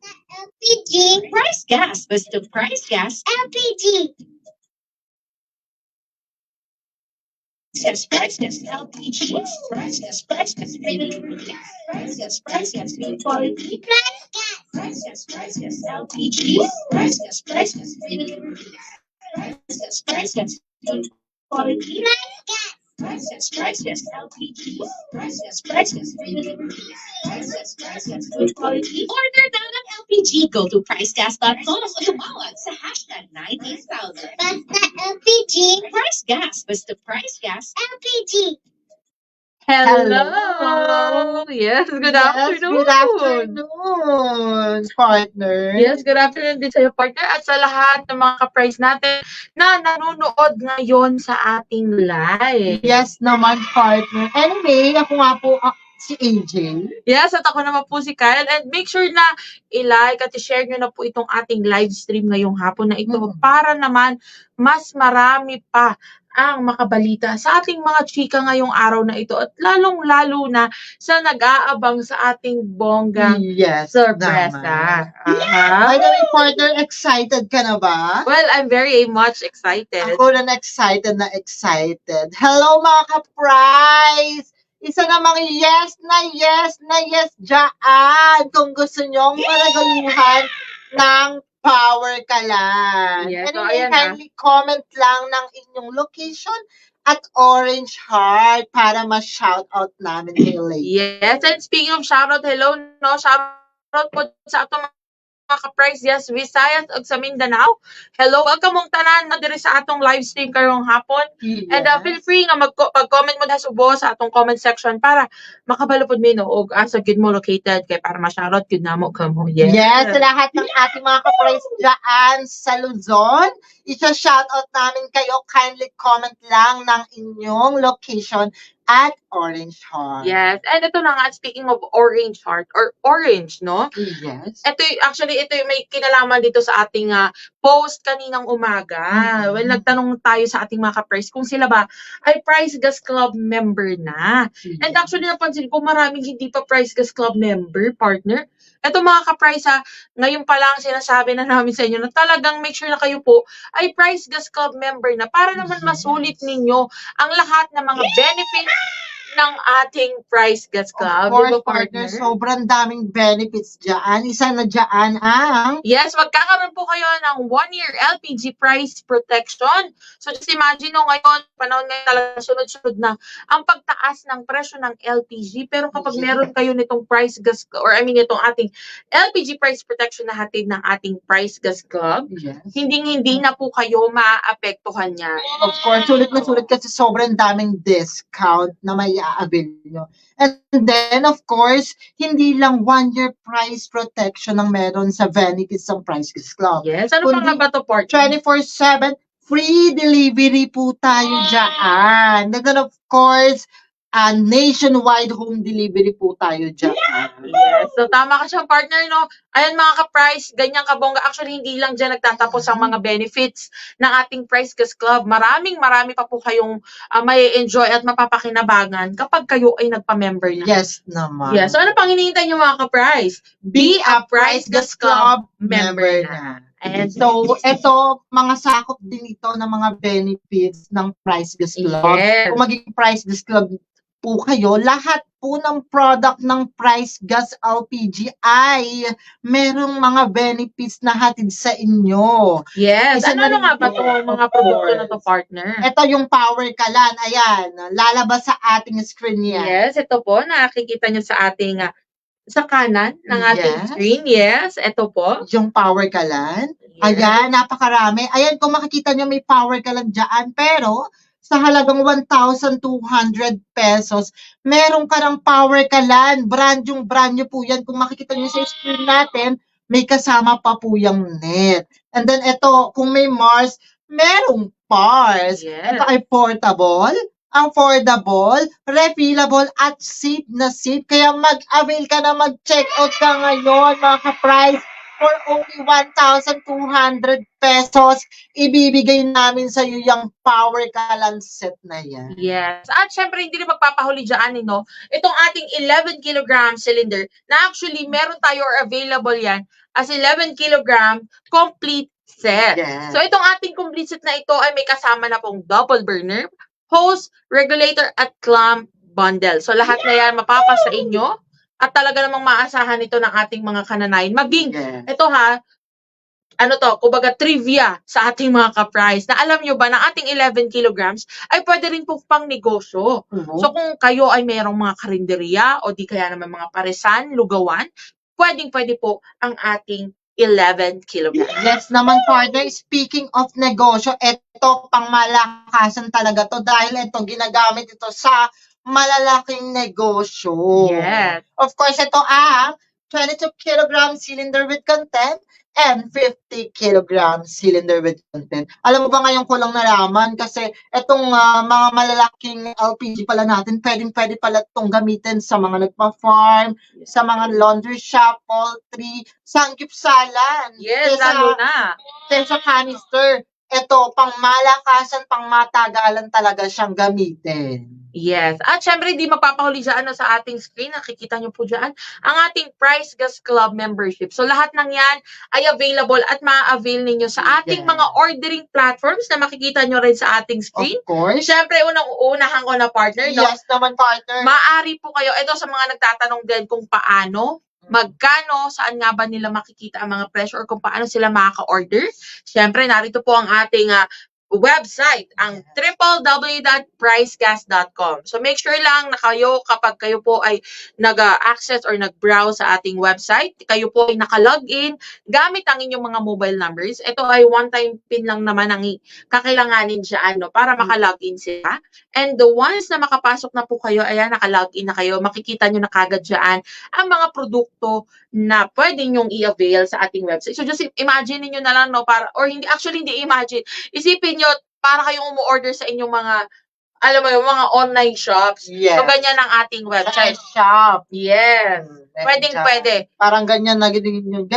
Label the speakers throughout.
Speaker 1: LPG. Price gas. Basta price gas. LPG. Prices, LPG, prices, good quality. Prices, LPG, prices, good quality. Prices, LPG, good quality. Order down at LPG. Go to pricegas.com o tumawag sa hashtag 90,000. Basta LPG. Price gas. Basta price gas. LPG.
Speaker 2: Hello! Yes, good afternoon!
Speaker 3: Good afternoon, partner.
Speaker 2: Yes, good afternoon din sa'yo, partner, at sa lahat ng mga ka-price natin na nanonood ngayon sa ating live.
Speaker 3: Yes naman, partner. Anyway, ako nga po si AJ.
Speaker 2: Yes, at ako naman po si Kyle. And make sure na i-like at i-share nyo na po itong ating live stream ngayong hapon na ito para naman mas marami pa ang makabalita sa ating mga chika ngayong araw na ito at lalong-lalo na sa nag-aabang sa ating bonggang sorpresa.
Speaker 3: By the way, partner, excited ka na ba?
Speaker 2: Well, I'm very much excited.
Speaker 3: Ako na excited na excited. Hello mga ka-prize! Isa namang yes dyan kung gusto nyong maragaluhan ng power kalan.
Speaker 2: Yes, so
Speaker 3: Anyway,
Speaker 2: ayan
Speaker 3: kindly comment lang ng inyong location at orange heart para ma-shoutout namin kayo later.
Speaker 2: Yes, and speaking of shoutout, hello, no? Shoutout po sa atong mga ka-price, yes, Visayas ug sa Mindanao. Hello, welcome mong tanan na diri sa atong live stream karong hapon.
Speaker 3: Yes.
Speaker 2: And feel free nga mag-comment mo na subo sa atong comment section para makabalo pod mi no og asa gid mo located kay para ma-shoutout gid namo kamo.
Speaker 3: Yes, sa lahat ng ating mga ka-price dyan sa Luzon, isa-shoutout namin kayo. Kindly comment lang ng inyong location at orange heart.
Speaker 2: Yes, and ito na nga, speaking of orange heart or orange, no?
Speaker 3: Yes.
Speaker 2: Ito may kinalaman dito sa ating post kaninang umaga. Well, nagtanong tayo sa ating mga ka-price kung sila ba ay Price Gas Club member na. And actually, napansin ko maraming hindi pa Price Gas Club member, partner. Ito mga ka-price ngayon pa lang sinasabi na namin sa inyo na talagang make sure na kayo po ay Price Gas Club member na para naman masulit ninyo ang lahat ng mga benefits ng ating Price Gas Club.
Speaker 3: Of course,
Speaker 2: diba,
Speaker 3: partner, sobrang daming benefits dyan. Isa na dyan ang...
Speaker 2: Yes, magkakaroon po kayo ng 1-year LPG price protection. So just imagine ngayon, panahon ngayon talaga sunod-sunod na ang pagtaas ng presyo ng LPG. Pero kapag meron kayo nitong Price Gas, itong ating LPG price protection na hatid ng ating Price Gas Club, hindi na po kayo maapektuhan niya.
Speaker 3: Of course, sulit na sulit kasi sobrang daming discount na may a-avail nyo. And then, of course, hindi lang 1-year price protection ang meron sa benefits ng Price Gas Club.
Speaker 2: Yes, ano pa nga ba ito, Port?
Speaker 3: 24/7, free delivery po tayo dyan. And then, of course, nationwide home delivery po tayo dyan.
Speaker 2: Yes. So, tama ka siya, partner, no? Ayan, mga ka-price, ganyan kabongga. Actually, hindi lang dyan nagtatapos ang mga benefits ng ating Price Gas Club. Marami pa po kayong may enjoy at mapapakinabangan kapag kayo ay nagpa-member na.
Speaker 3: Yes naman.
Speaker 2: Yes. So, ano pang hinihintay nyo, mga ka-price? Be a Price Gas Club member na.
Speaker 3: And so, ito, mga sakop din ito ng mga benefits ng Price Gas Club.
Speaker 2: Yes.
Speaker 3: Kung maging Price Gas Club po kayo, lahat po ng product ng Price Gas LPG ay merong mga benefits na hatid sa inyo.
Speaker 2: Yes.
Speaker 3: Isa
Speaker 2: Ano
Speaker 3: na
Speaker 2: nga ba
Speaker 3: rin
Speaker 2: ito, mga produkto na to, partner?
Speaker 3: Ito yung power kalan. Ayan, lalabas sa ating screen yan.
Speaker 2: Yes, ito po, nakikita nyo sa ating sa kanan ng ating screen. Yes, ito po.
Speaker 3: Yung power kalan.
Speaker 2: Yes.
Speaker 3: Ayan, napakarami. Ayan, kung makikita nyo may power kalan dyan. Pero, sa halagang 1,200 pesos, meron ka ng power kalan. Brand new po yan. Kung makikita nyo sa screen natin, may kasama pa po yung net. And then, ito, kung may Mars, merong Pars.
Speaker 2: Yes.
Speaker 3: Ito ay portable, affordable, refillable, at safe na safe. Kaya mag-avail ka na, mag-check out ka ngayon, mga ka-price. for only 1,200 pesos, ibibigay namin sa iyo yung power kalan set na yan.
Speaker 2: Yes. At syempre, hindi rin magpapahuli dyan, no? Itong ating 11 kilogram cylinder, na actually, meron tayo or available yan as 11 kilogram complete set.
Speaker 3: Yes.
Speaker 2: So, itong ating complete set na ito ay may kasama na pong double burner, hose, regulator, at clamp bundle. So, lahat na yan mapapa sa inyo. At talaga namang maasahan ito ng ating mga kananayin. Maging,
Speaker 3: Yes.
Speaker 2: ito ha, kumbaga trivia sa ating mga ka-price. Na alam nyo ba na ating 11 kilograms ay pwede rin po pang negosyo.
Speaker 3: Mhm.
Speaker 2: So kung kayo ay mayroong mga karinderya o di kaya naman mga paresan, lugawan, pwedeng-pwede po ang ating 11 kilograms.
Speaker 3: Yes naman, partner. Speaking of negosyo, ito pang malakasan talaga to dahil ito ginagamit ito sa malalaking negosyo.
Speaker 2: Yes.
Speaker 3: Of course, ito ang 22 kilogram cylinder with content and 50 kilogram cylinder with content. Alam mo ba ngayon ko lang nalaman kasi itong mga malalaking LPG pala natin, pwede pala itong gamitin sa mga nagpa-farm, sa mga laundry shop, poultry, sanggipsalan.
Speaker 2: Yes,
Speaker 3: Kesa-
Speaker 2: lalo na.
Speaker 3: Kesa canister, ito, pang malakasan, pang matagalan talaga siyang gamitin.
Speaker 2: Yes. At syempre, hindi magpapahuli dyan sa ating screen. Nakikita nyo po dyan ang ating Price Gas Club membership. So, lahat ng yan ay available at ma-avail ninyo sa ating
Speaker 3: Yes.
Speaker 2: mga ordering platforms na makikita nyo rin sa ating screen.
Speaker 3: Of course.
Speaker 2: Syempre, unang-uunahan ko na partner, no?
Speaker 3: Yes naman, partner.
Speaker 2: Maaari po kayo, ito sa mga nagtatanong din kung paano, magkano, saan nga ba nila makikita ang mga presyo or kung paano sila makaka-order. Syempre, narito po ang ating website, ang www.pricegas.com. So make sure lang na kayo, kapag kayo po ay nag-access or nag-browse sa ating website, kayo po ay naka-login gamit ang inyong mga mobile numbers. Ito ay one-time pin lang naman ang kakailanganin dyan, no, para maka-login sila. And the ones na makapasok na po kayo, ayan, naka-login na kayo, makikita nyo na kagad dyan ang mga produkto na pwede nyong i-avail sa ating website. So just imagine niyo na lang, no, para, or hindi, actually hindi imagine, isipin nyo, para kayong umu-order sa inyong mga, alam mo yung mga online shops.
Speaker 3: Yes.
Speaker 2: So, ganyan ang ating website.
Speaker 3: Shop.
Speaker 2: Yes. Pwedeng-pwede.
Speaker 3: Parang ganyan na ganyan.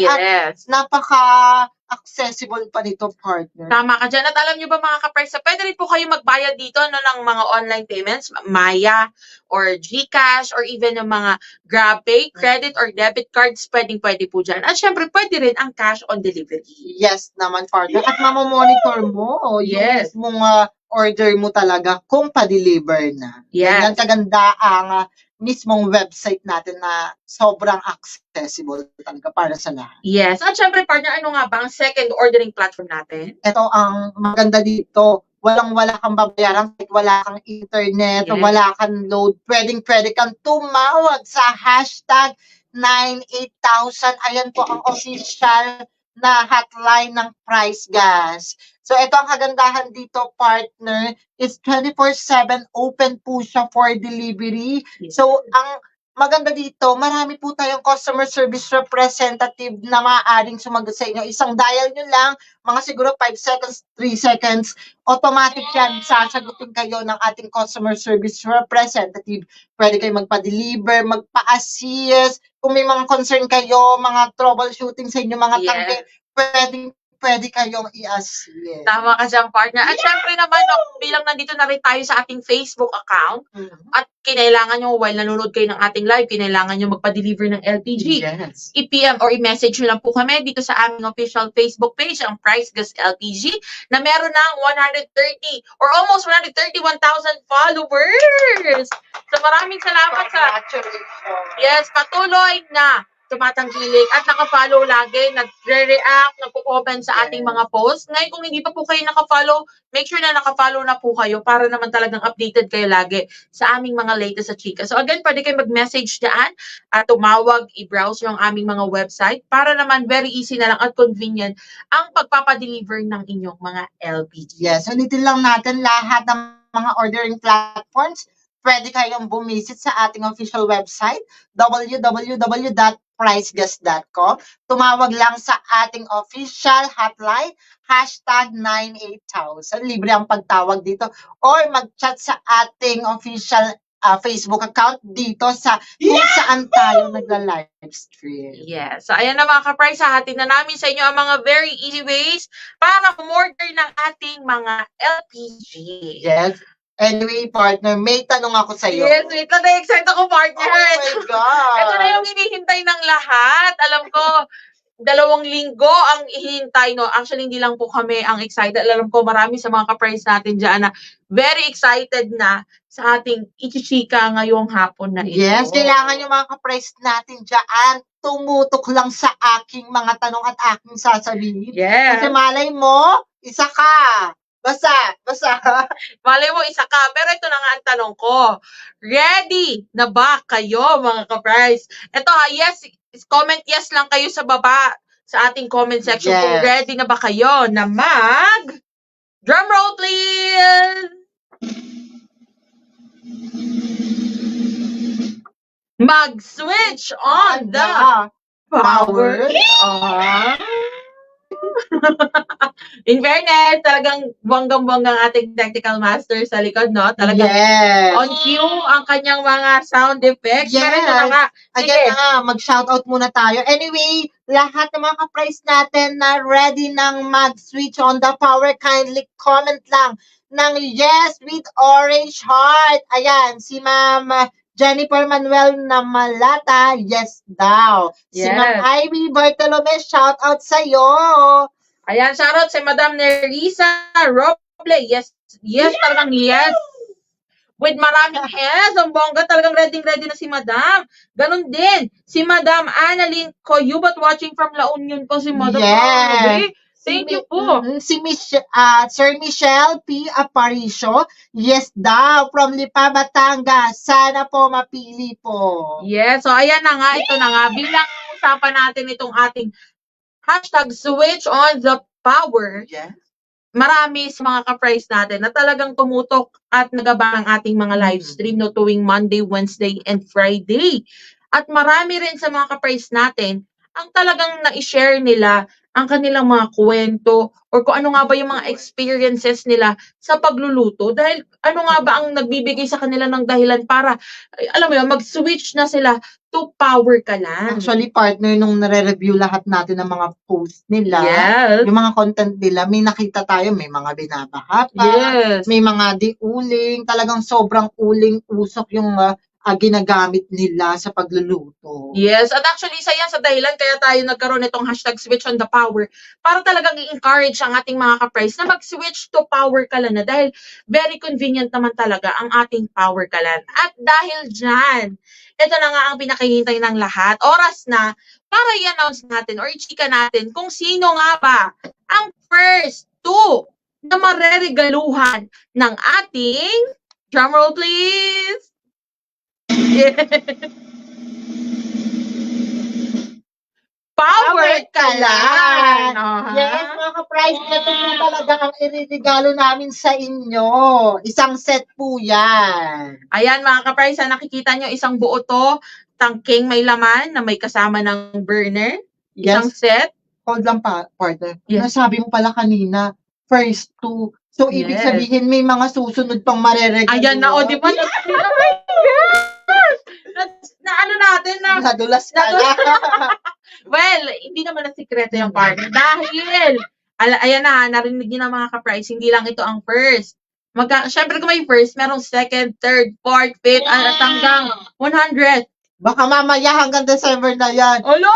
Speaker 3: At
Speaker 2: Yes.
Speaker 3: napaka-accessible pa nito, partner.
Speaker 2: Tama ka dyan. At alam nyo ba mga ka-price, pwede rin po kayo magbayad dito no, ng mga online payments, Maya or GCash or even yung mga GrabPay, credit or debit cards, pwedeng-pwede po dyan. At syempre, pwede rin ang cash on delivery.
Speaker 3: Yes naman, partner. At mamamonitor mo
Speaker 2: Yes.
Speaker 3: yung mismong order mo talaga kung pa-deliver na.
Speaker 2: Yes.
Speaker 3: Yan kaganda ang mismong website natin na sobrang accessible talaga para sa lahat.
Speaker 2: Yes. At syempre, partner, ano nga ba ang second ordering platform natin?
Speaker 3: Ito ang maganda dito. Walang-wala kang babayaran, wala kang internet,
Speaker 2: Yes.
Speaker 3: wala kang load. Pwede kang tumawag sa hashtag 98,000. Ayan po ang official na hotline ng Price Gas. So ito ang kagandahan dito, partner, is 24/7 open po siya for delivery.
Speaker 2: Yes.
Speaker 3: So ang maganda dito, marami po tayong customer service representative na maaaring sumagot sa inyo. Isang dial nyo lang, mga siguro 5 seconds, 3 seconds, automatic yan, sasagutin kayo ng ating customer service representative. Pwede kayo magpa-deliver, magpa-assist, kung may mga concern kayo, mga troubleshooting sa inyo, mga
Speaker 2: Yes.
Speaker 3: tangke, pwede kayong i-assist.
Speaker 2: Tama ka dyan, partner. At syempre naman, no, bilang nandito na rin tayo sa ating Facebook account, at kinailangan nyo, while nanonood kayo ng ating live, kinailangan nyo magpa-deliver ng LPG.
Speaker 3: Yes.
Speaker 2: I-PM or i-message nyo lang po kami dito sa aming official Facebook page, ang Price Gas LPG, na meron ng 130 or almost 131,000 followers. So maraming salamat sa,
Speaker 3: Congratulations.
Speaker 2: yes, patuloy na tumatangkilik at naka-follow lagi, nagre-react, nagpo-comment sa ating mga posts. Ngayon, kung hindi pa po kayo naka-follow, make sure na naka-follow na po kayo para naman talagang updated kayo lagi sa aming mga latest at chika. So again, pwede kayo mag-message dyan at tumawag, i-browse yung aming mga website para naman very easy na lang at convenient ang pagpapadeliver ng inyong mga LPG.
Speaker 3: Yes, ulitin lang natin lahat ng mga ordering platforms. Pwede kayong bumisit sa ating official website, www.pricegas.com. Tumawag lang sa ating official hotline, hashtag 98,000. Libre ang pagtawag dito. Or mag-chat sa ating official Facebook account dito sa kung saan tayo nagla-live stream.
Speaker 2: Yes. So, ayan na mga ka-price, hahatid na namin sa inyo ang mga very easy ways para umorder ng ating mga LPG.
Speaker 3: Yes. Anyway, partner, may tanong ako sa iyo.
Speaker 2: Yes, wait lang, na-excite ako, partner.
Speaker 3: Oh my God!
Speaker 2: Ito na yung hinihintay ng lahat. Alam ko, 2 linggo ang ihintay, no? Actually, hindi lang po kami ang excited. Alam ko, marami sa mga ka-price natin dyan na very excited na sa ating ichichika ngayong hapon na ito.
Speaker 3: Yes, kailangan yung mga ka-price natin dyan tumutok lang sa aking mga tanong at aking sasabihin.
Speaker 2: Yes.
Speaker 3: Kasi malay mo, isa ka. Basta.
Speaker 2: Malay mo, isa ka. Pero ito na nga ang tanong ko. Ready na ba kayo, mga ka-price? Ito ha, yes, comment yes lang kayo sa baba sa ating comment section kung
Speaker 3: Yes.
Speaker 2: ready na ba kayo na drum roll please! Mag-switch on the power on. In fairness, talagang bonggang-bonggang ating technical master sa likod, no? Talagang
Speaker 3: Yes.
Speaker 2: on cue ang kanyang mga sound effects. Pero ito na
Speaker 3: Yes.
Speaker 2: nga. Sige.
Speaker 3: Again na nga, mag-shoutout muna tayo. Anyway, lahat ng mga ka-price natin na ready nang mag-switch on the power, kindly comment lang ng yes with orange heart. Ayan, si Ma'am Jennifer Manuel na Malata, yes daw. Si
Speaker 2: Yes.
Speaker 3: Ma'am Ivy Bartolome, shoutout sa'yo.
Speaker 2: Ayan, shoutout si Madam Nerissa Roble. Yes, talagang yes. With maraming yes, ang bongga, talagang ready na si Madam. Ganon din, si Madam Annalyn Coyubat watching from La Union po si Madam.
Speaker 3: Yes.
Speaker 2: Grabe. Thank you po.
Speaker 3: Si Sir Michelle P. Aparicio, yes daw, from Lipa, Batangas. Sana po mapili po.
Speaker 2: Yes, so ayan na nga, ito na nga. Bilang usapan natin itong ating hashtag switch on the power,
Speaker 3: Yes.
Speaker 2: marami sa mga ka-price natin na talagang tumutok at nagaba ng ating mga live stream no tuwing Monday, Wednesday, and Friday. At marami rin sa mga ka-price natin ang talagang na-share nila ang kanilang mga kwento or kung ano nga ba yung mga experiences nila sa pagluluto. Dahil ano nga ba ang nagbibigay sa kanila ng dahilan para, alam mo yun, mag-switch na sila to power ka lang.
Speaker 3: Actually, partner, nung nare-review lahat natin ng mga post nila,
Speaker 2: Yes.
Speaker 3: yung mga content nila, may nakita tayo, may mga binabaha pa,
Speaker 2: Yes.
Speaker 3: may mga di-uling, talagang sobrang uling-usok yung ginagamit nila sa pagluluto.
Speaker 2: Yes, at actually isa yan sa dahilan kaya tayo nagkaroon nitong hashtag switch on the power para talagang i-encourage ang ating mga ka-price na mag-switch to power kalan na dahil very convenient naman talaga ang ating power kalan. At dahil dyan, ito na nga ang pinakahihintay ng lahat. Oras na para i-announce natin or i-chika natin kung sino nga ba ang first two na mareregaluhan ng ating, drumroll please, Power Kalan!
Speaker 3: Yes, mga ka-price, ito po talaga ang iririgalo namin sa inyo. Isang set po yan.
Speaker 2: Ayan mga ka-price, nakikita nyo isang buo to, tangking may laman na may kasama ng burner, isang
Speaker 3: Yes,
Speaker 2: set.
Speaker 3: hold lang pa, partner.
Speaker 2: Yes.
Speaker 3: Nasabi mo pala kanina, first two. So, ibig
Speaker 2: Yes.
Speaker 3: sabihin, may mga susunod pang mareregalo.
Speaker 2: Ayan na, o di ba? Oh my gosh! Na ano natin na,
Speaker 3: Nadulas ka na.
Speaker 2: well, hindi naman na sikreto yung partner. Dahil, ayan na, narinig niyo na mga ka-price, hindi lang ito ang first. Siyempre kung may first, merong second, third, fourth, fifth, at hanggang 100.
Speaker 3: Baka mamaya hanggang December na yan.
Speaker 2: Olo!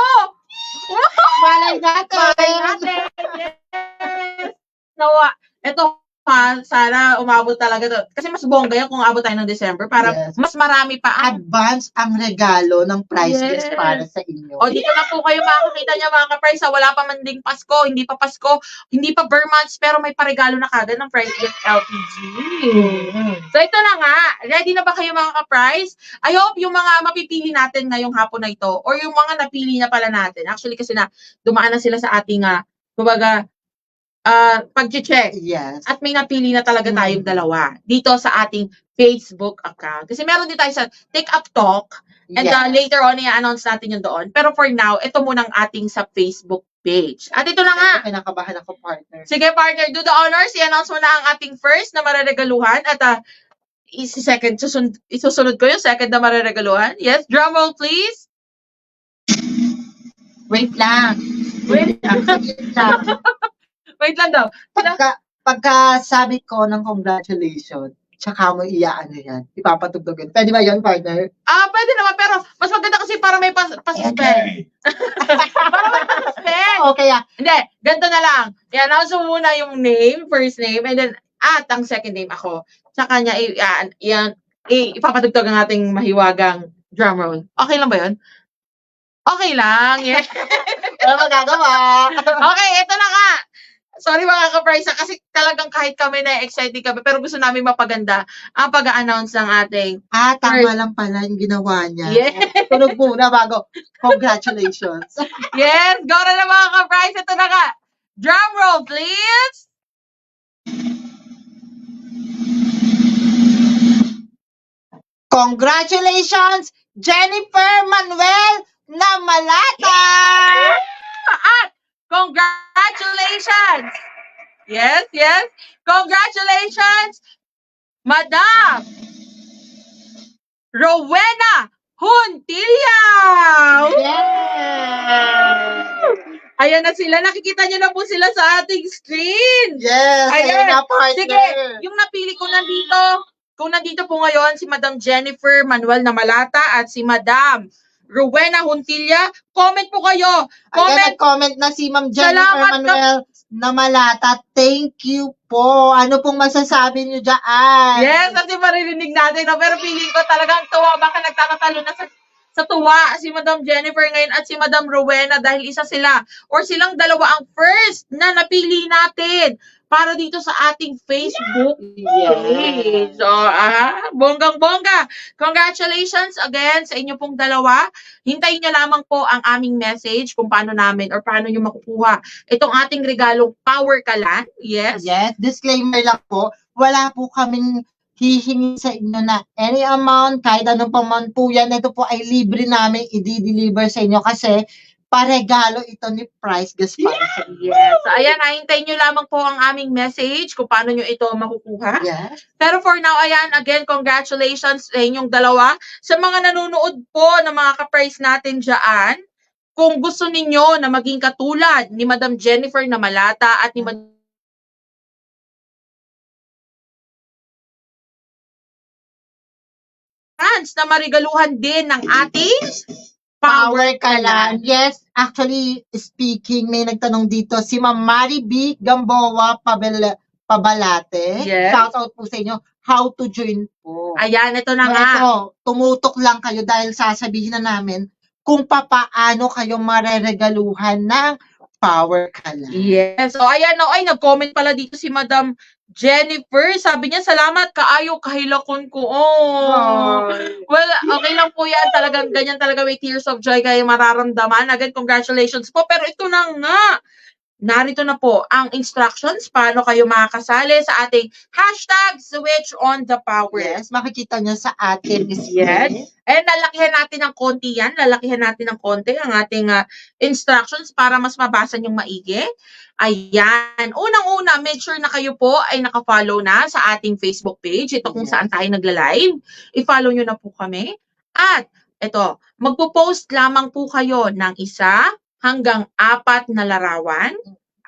Speaker 3: Malay natin.
Speaker 2: Malay natin! Yes! Nawa, ito pa, sana umabot talaga to. Kasi mas bongga yan kung abot tayo ng December para
Speaker 3: Yes.
Speaker 2: mas marami pa ang
Speaker 3: Advance ang regalo ng prize
Speaker 2: Yes.
Speaker 3: list para sa inyo.
Speaker 2: O, dito na po kayo makakita niya mga ka-price. Wala pa man ding Pasko, hindi pa Pasko, hindi pa bare months, pero may paregalo na kagad ng Price Gift LPG. So, ito na nga. Ready na ba kayo mga ka-price? I hope yung mga mapipili natin ngayong hapon na ito or yung mga napili na pala natin. Actually, kasi na dumaan na sila sa ating, kumbaga, pag-check.
Speaker 3: Yes.
Speaker 2: At may napili na talaga tayong dalawa dito sa ating Facebook account. Kasi meron din tayo sa Take Up Talk. And
Speaker 3: Yes.
Speaker 2: later on, i-announce natin yun doon. Pero for now, ito munang ating sa Facebook page. At ito na nga.
Speaker 3: Kinakabahan ako, partner.
Speaker 2: Sige, partner, do the honors. I-announce mo na ang ating first na mareregaluhan. At isusunod ko yung second na mariregaluhan. Yes, drum roll please.
Speaker 3: Wait lang.
Speaker 2: Wait.
Speaker 3: Saglit lang.
Speaker 2: Wait lang daw.
Speaker 3: Pagka sabi ko ng congratulations, tsaka mo iyaano yan. Ipapatugtugin. Pwede ba yun, partner?
Speaker 2: Pwede naman, pero mas maganda kasi para may pa-suspend. Para may pa-suspend.
Speaker 3: Okay,
Speaker 2: Hindi, ganito na lang. I-announce mo muna yung name, first name, and then, ang second name ako. Sa kanya, ipapatugtog ang ating mahiwagang drum roll. Okay lang ba yun? Okay lang. Yeah.
Speaker 3: Ano magagawa?
Speaker 2: Okay, ito na nga. Sorry mga ka-price, kasi talagang kahit kami na-excited kami, pero gusto namin mapaganda ang pag-a-announce ng ating.
Speaker 3: Tama lang pala yung ginawa niya.
Speaker 2: Yes.
Speaker 3: Tunog muna bago. Congratulations.
Speaker 2: Yes, go na mga ka-price. Ito na nga. Drum roll, please.
Speaker 3: Congratulations, Jennifer Manuel Namalata!
Speaker 2: At congratulations. Yes, yes. Congratulations, Madam Rowena Huntilla.
Speaker 3: Yes!
Speaker 2: Ayan na sila. Nakikita niyo na po sila sa ating screen.
Speaker 3: Yes!
Speaker 2: Ayan.
Speaker 3: Ayun na, partner.
Speaker 2: Sige, yung napili ko nandito, kung nandito po ngayon si Madam Jennifer Manuel Namalata at si Madam Rowena Huntilla, comment po kayo.
Speaker 3: Ayan, nag-comment na si Ma'am Jennifer
Speaker 2: Salamat,
Speaker 3: Manuel Namalata. Thank you po. Ano pong masasabi niyo dyan?
Speaker 2: Yes, kasi maririnig natin. No? Pero feeling ko talagang tuwa. Baka nagtatatalo na sa tuwa si Madam Jennifer ngayon at si Madam Rowena dahil isa sila or silang dalawa ang first na napili natin para dito sa ating Facebook page. So, bonggang-bongga. Congratulations again sa inyo pong dalawa. Hintayin nyo lamang po ang aming message kung paano namin or paano nyo makukuha itong ating regalong Power Kalan. Yes.
Speaker 3: Yes, disclaimer lang po. Wala po kaming hihingi sa inyo na any amount, kahit anong amount po yan. Ito po ay libre namin i-deliver sa inyo kasi paregalo ito ni Price Gas para sa inyo.
Speaker 2: Yes. So, ayan, hintayin nyo lamang po ang aming message kung paano nyo ito makukuha.
Speaker 3: Yes.
Speaker 2: Pero for now, ayan, again, congratulations sa inyong dalawa. Sa mga nanonood po ng mga ka-price natin dyan, kung gusto ninyo na maging katulad ni Madam Jennifer Namalata at ni Madam Franz na marigaluhan din ng ating
Speaker 3: Power Kalan. Yes, actually speaking, may nagtanong dito si Ma'am Mari B. Gamboa Pabalate.
Speaker 2: Yes.
Speaker 3: Shout out po sa inyo. How to join po.
Speaker 2: Ayan, ito na nga.
Speaker 3: Ito, tumutok lang kayo dahil sasabihin na namin kung papaano kayo mareregaluhan ng Power Kalan.
Speaker 2: Yes. So, ayan, ay, nag-comment pala dito si Madam Jennifer. Sabi niya, salamat, kaayo, kahilakon ko. Oh. Well, okay lang po yan. Talagang ganyan talaga may tears of joy kayo mararamdaman. Again, congratulations po. Pero ito na nga. Narito na po ang instructions paano kayo makakasali sa ating hashtag Switch on the Power.
Speaker 3: Yes, makikita nyo sa atin is
Speaker 2: Yes. And lalakihan natin ng konti yan. Lalakihan natin ng konti ang ating instructions para mas mabasa nyong maigi. Ayan. Unang-una, make sure na kayo po ay naka-follow na sa ating Facebook page. Ito kung saan tayo nagla-live. I-follow nyo na po kami. At ito, magpo-post lamang po kayo ng 1 hanggang 4 na larawan.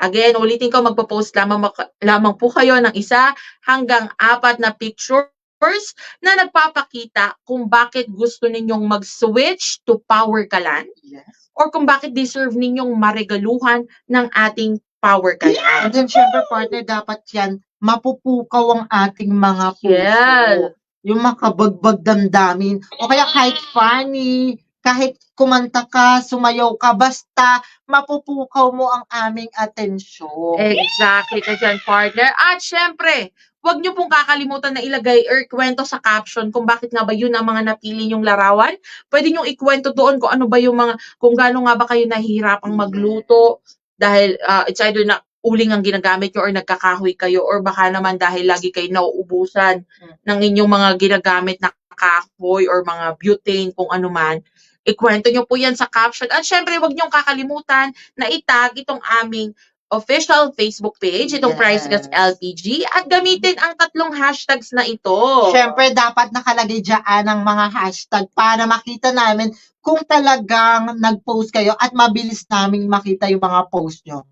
Speaker 2: Again, ulitin ko, magpo-post lamang po kayo ng 1 hanggang 4 na pictures na nagpapakita kung bakit gusto ninyong mag-switch to Power Kalan.
Speaker 3: Yes.
Speaker 2: Or kung bakit deserve ninyong maregaluhan ng ating Power Kalan.
Speaker 3: And then, syempre, partner, dapat yan, mapupukaw ang ating mga puso.
Speaker 2: Yes.
Speaker 3: Yung makabagbag damdamin. O kaya kahit funny, kahit kumanta ka, sumayaw ka, basta mapupukaw mo ang aming atensyon.
Speaker 2: Exactly, kasi partner. At syempre, huwag niyo pong kakalimutan na ilagay or kwento sa caption kung bakit nga ba yun ang mga napili nyong larawan. Pwede nyo ikwento doon kung ano ba yung mga, kung gaano nga ba kayo nahihirapang magluto dahil it's either na uling ang ginagamit nyo or nagkakahoy kayo or baka naman dahil lagi kayo nauubusan ng inyong mga ginagamit na kahoy or mga butane kung ano man. Ikwento nyo po yan sa caption. At syempre, huwag nyo kakalimutan na itag itong aming official Facebook page, itong
Speaker 3: Yes.
Speaker 2: Price Gas LPG, at gamitin ang 3 hashtags na ito.
Speaker 3: Siyempre, dapat nakalagay dyan ang mga hashtag para makita namin kung talagang nag-post kayo at mabilis naming makita yung mga post nyo.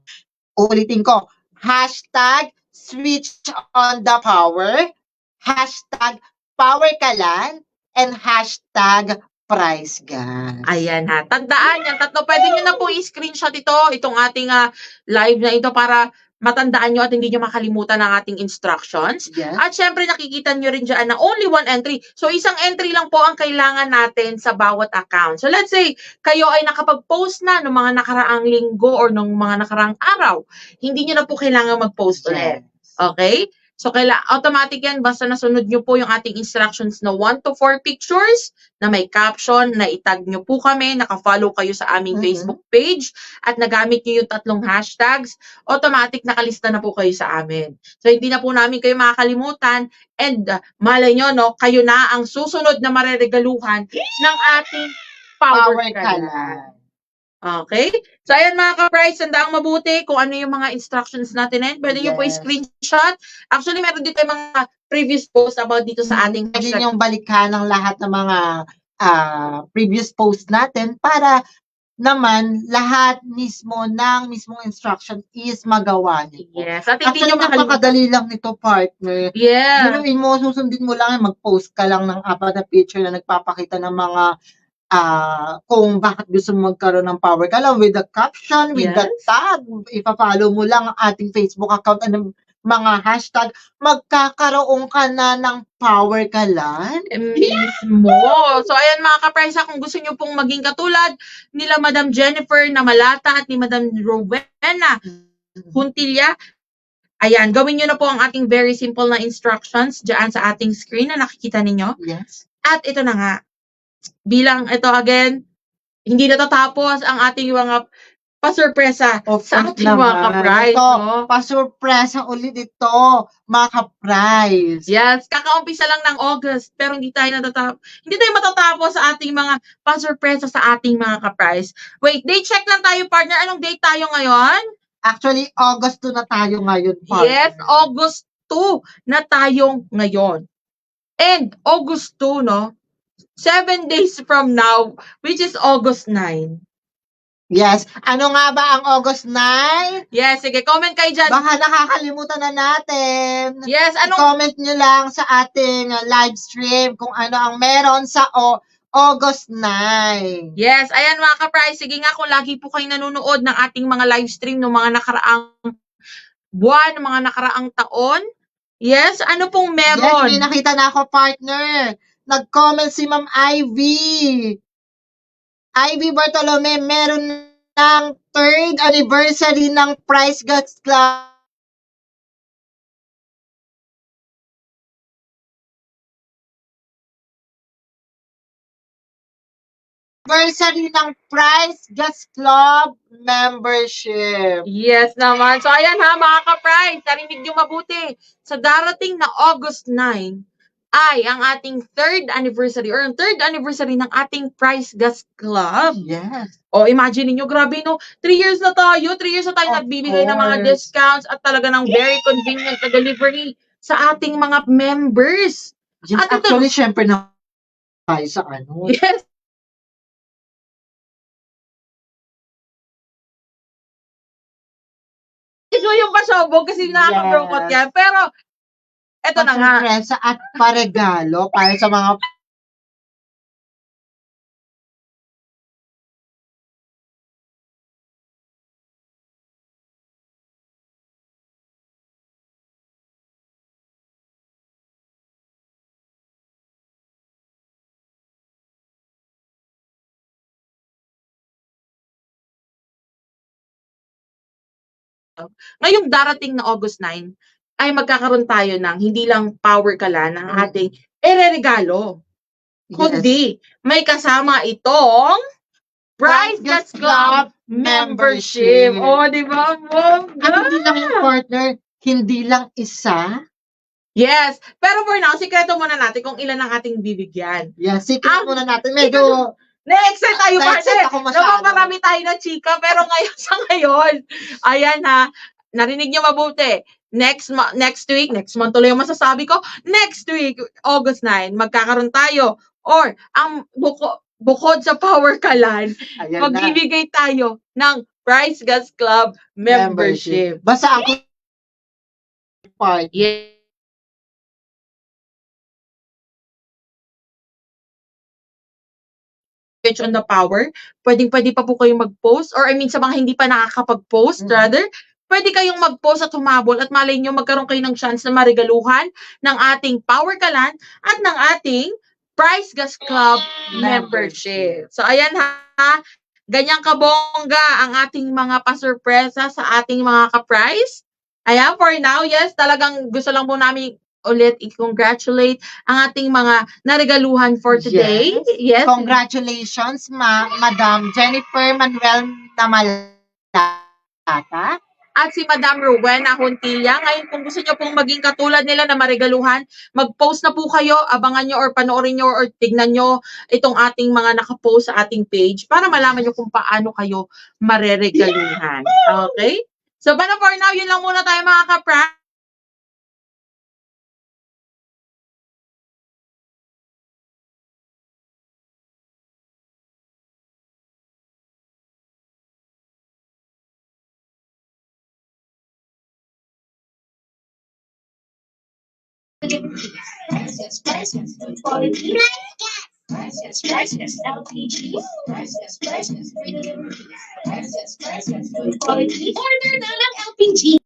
Speaker 3: Ulitin ko, hashtag switch on the power, hashtag power kalan, and hashtag price gas.
Speaker 2: Ayan ha. Tandaan yan. 3. Pwede nyo na po i-screenshot itong ating live na ito para matandaan nyo at hindi nyo makalimutan ang ating instructions.
Speaker 3: Yes.
Speaker 2: At syempre, nakikita nyo rin dyan na only 1 entry. So, isang entry lang po ang kailangan natin sa bawat account. So, let's say, kayo ay nakapag-post na ng mga nakaraang linggo or ng mga nakaraang araw. Hindi nyo na po kailangan mag-post ulit. Okay? So, automatic yan. Basta nasunod nyo po yung ating instructions na 1 to 4 pictures na may caption, na itag nyo po kami, nakafollow kayo sa aming Facebook page, at nagamit nyo yung 3 hashtags, automatic nakalista na po kayo sa amin. So, hindi na po namin kayo makakalimutan, and malay nyo, no, kayo na ang susunod na mareregaluhan ng ating Power Kalan. Okay? So, ayan mga ka-price, sandaang mabuti kung ano yung mga instructions natin. Pwede nyo po
Speaker 3: Yes.
Speaker 2: i-screenshot. Actually, meron dito yung mga previous posts about dito sa ating
Speaker 3: Pwede
Speaker 2: hashtag.
Speaker 3: niyong balikan ng lahat ng mga previous post natin para naman lahat mismong instruction is magawa niyo.
Speaker 2: Yes. At hindi
Speaker 3: Actually,
Speaker 2: nyo makalimutan.
Speaker 3: napakadali lang nito, partner.
Speaker 2: Yeah.
Speaker 3: Binuin mo, susundin mo lang, mag-post ka lang ng 4 na picture na nagpapakita ng mga kung bakit gusto mo magkaroon ng power ka lang with the caption, with the
Speaker 2: Yes.
Speaker 3: tag. Ipa-follow mo lang ang ating Facebook account at ng mga hashtag, magkakaroon ka na ng power ka lang.
Speaker 2: Mismo. So, ayan mga ka-price, kung gusto nyo pong maging katulad nila Madam Jennifer na Malata at ni Madam Rowena Huntilla, ayan, gawin nyo na po ang ating very simple na instructions dyan sa ating screen na nakikita ninyo.
Speaker 3: Yes.
Speaker 2: At ito na nga, bilang ito again, hindi natatapos ang ating mga pasurpresa
Speaker 3: Of
Speaker 2: sa
Speaker 3: course
Speaker 2: ating mga
Speaker 3: naman.
Speaker 2: ka-price.
Speaker 3: Ito,
Speaker 2: No?
Speaker 3: pa-surpresa ulit ito, mga ka-price.
Speaker 2: Yes, kakaumpisa lang ng August, pero hindi tayo matatapos sa ating mga pasurpresa sa ating mga ka-price. Wait, date check lang tayo, partner. Anong date tayo ngayon?
Speaker 3: Actually, August 2 na tayo ngayon, partner.
Speaker 2: Yes, August 2 na tayo ngayon. And August 2, no? 7 days from now, which is August 9.
Speaker 3: Yes. Ano nga ba ang August 9?
Speaker 2: Yes, sige, comment kayo dyan.
Speaker 3: Baka nakakalimutan na natin.
Speaker 2: Yes, anong
Speaker 3: Comment nyo lang sa ating live stream kung ano ang meron sa August 9.
Speaker 2: Yes, ayan mga ka-price. Sige nga, kung lagi po kayo nanonood ng ating mga live stream ng mga nakaraang buwan, ng mga nakaraang taon. Yes, ano pong
Speaker 3: Yes,
Speaker 2: meron?
Speaker 3: may nakita na ako, partner. Nag-comment si Ma'am Ivy. Ivy Bartolome, meron ng 3rd anniversary ng Price Gas Club. Anniversary ng Price Gas Club membership.
Speaker 2: Yes naman. So ayan ha mga ka-price, narinig nyo mabuti. Sa darating na August 9 ay ang ating 3rd anniversary or ang 3rd anniversary ng ating Price Gas Club.
Speaker 3: Yes.
Speaker 2: O imagine niyo, grabe no, 3 years na tayo. 3 years na tayo
Speaker 3: Of
Speaker 2: nagbibigay ng mga
Speaker 3: course.
Speaker 2: discounts at talaga ng very convenient na delivery sa ating mga members.
Speaker 3: Yes,
Speaker 2: At ito-
Speaker 3: actually, syempre na tayo sa ano.
Speaker 2: Yes. Ito yung pasobog kasi nakaka-broke yan. Pero, eto na nga.
Speaker 3: Pasurpresa at paregalo para sa mga
Speaker 2: Ngayong darating na August 9, ay magkakaroon tayo ng hindi lang power kalan ng ating ereregalo. Kundi, may kasama itong Price Gas Club membership. Oh, di ba?
Speaker 3: Ano din lang yung partner, hindi lang isa.
Speaker 2: Yes. Pero for now, sikreto muna natin kung ilan ang ating bibigyan.
Speaker 3: Yes, secret
Speaker 2: Ah,
Speaker 3: muna natin. Medyo
Speaker 2: Na-excite tayo pa
Speaker 3: Na-excite ako masyado.
Speaker 2: marami tayo na chika, pero ngayon sa ngayon, ayan ha, narinig niyo mabuti. Next week, next month tuloy yung masasabi ko, next week, August 9, magkakaroon tayo. Or, ang bukod sa Power Kalan,
Speaker 3: Ayan na.
Speaker 2: magbibigay tayo ng Price Gas Club membership.
Speaker 3: Basta ang part.
Speaker 2: Yes. On the power, pwede pa po kayong mag-post, or I mean sa mga hindi pa nakakapag-post, rather, pwede kayong mag-post at humabol at malay nyo magkaroon kayo ng chance na marigaluhan ng ating Power Kalan at ng ating Price Gas Club membership. So ayan ha, ganyang kabongga ang ating mga pasurpresa sa ating mga ka-price. Ayan, for now, yes, talagang gusto lang po namin ulit i-congratulate ang ating mga naregaluhan for today. Yes.
Speaker 3: Congratulations, Madam Jennifer Manuel Namalata.
Speaker 2: At si Madam Rowena Huntilla. Ngayon, kung gusto nyo pong maging katulad nila na maregaluhan, mag-post na po kayo, abangan nyo or panoorin nyo or tignan nyo itong ating mga nakapost sa ating page para malaman nyo kung paano kayo mareregaluhan. Okay? So, para for now, yun lang muna tayo mga ka-prank.
Speaker 1: Quality. Price LPG. Price Quality. Order na ng LPG.